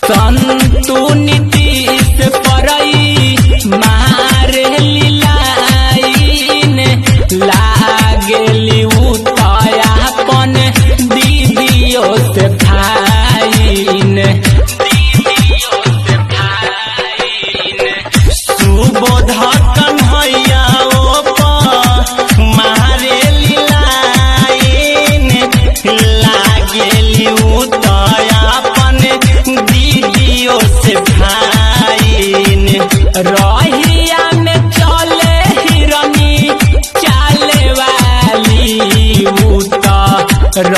संतु नीतीश परई मारे लाइन लागेली उतयापन दीदियों से फाइन सुबोध कन्हैया मारे लाइन लागेली उतयापन दीदियों से फाइन रहिया में चले हिरनी चाले वाली उतर